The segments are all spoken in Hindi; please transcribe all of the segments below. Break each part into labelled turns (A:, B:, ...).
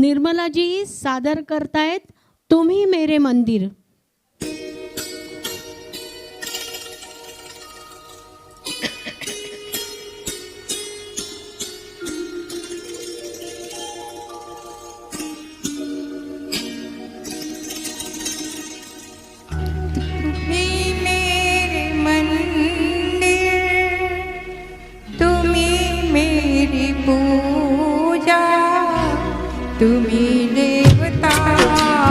A: निर्मला जी सादर करतायत तुम्ही मेरे मंदिर।
B: तुम्ही देवता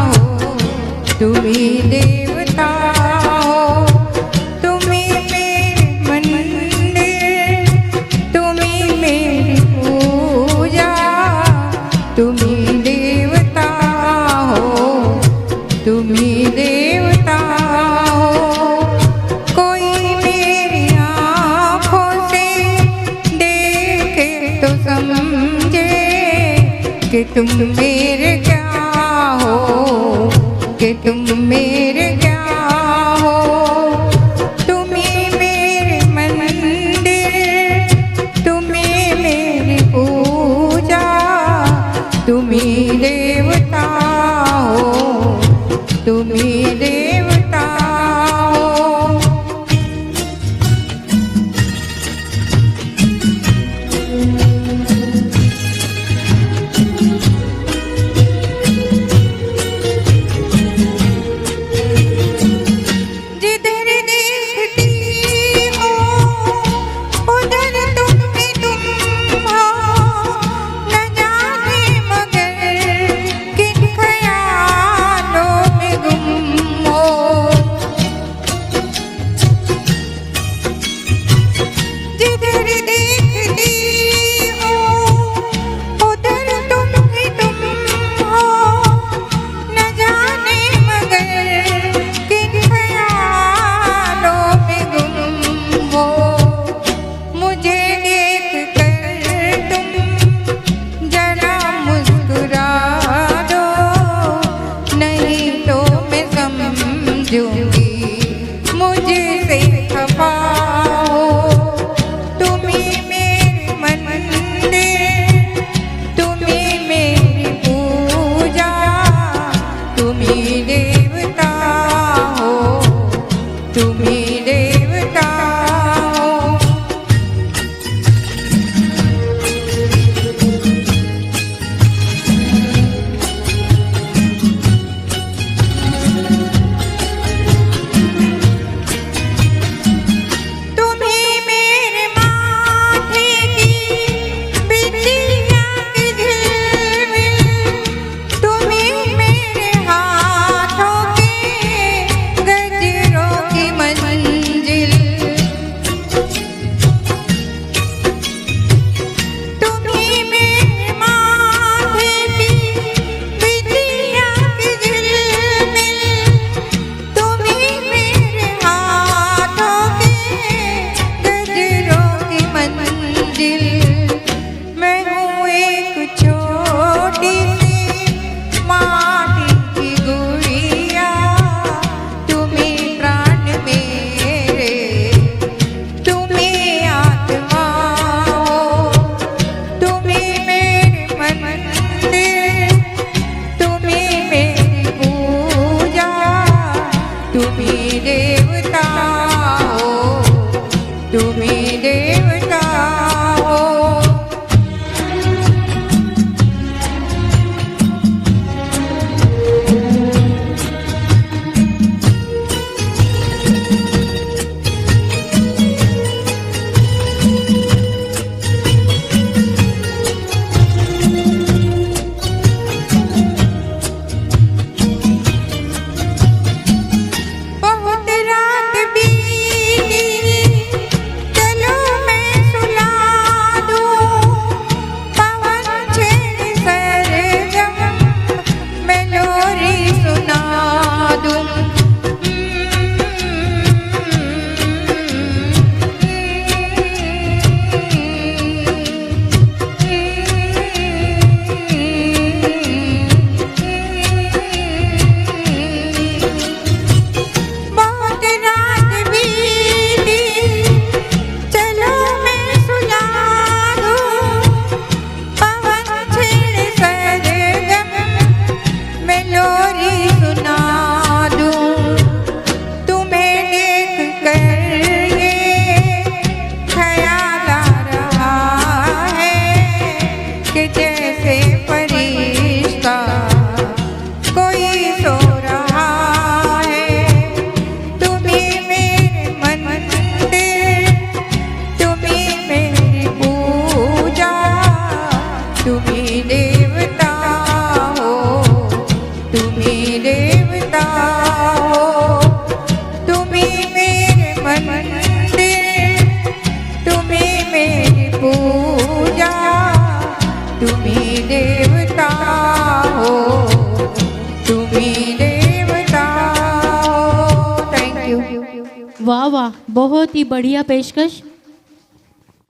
B: हो, तुम्ही देवता हो, तुम्ही मेरे मंदिर, तुम्ही मेरी पूजा, तुम्ही देवता हो, तुम्ही देवता हो। कोई मेरी आँखों से देखे तो समझे कि तुम मेरे क्या हो, कि तुम मेरे क्या हो। तुम्ही मेरे मंदिर, तुम्ही मेरी पूजा, तुम्ही देवता हो, तुम्ही देवता हो। मेरी पूजा, तुम्ही देवता हो, तुम्ही देवता हो। Thank you.
A: वाह वाह, बहुत ही बढ़िया पेशकश।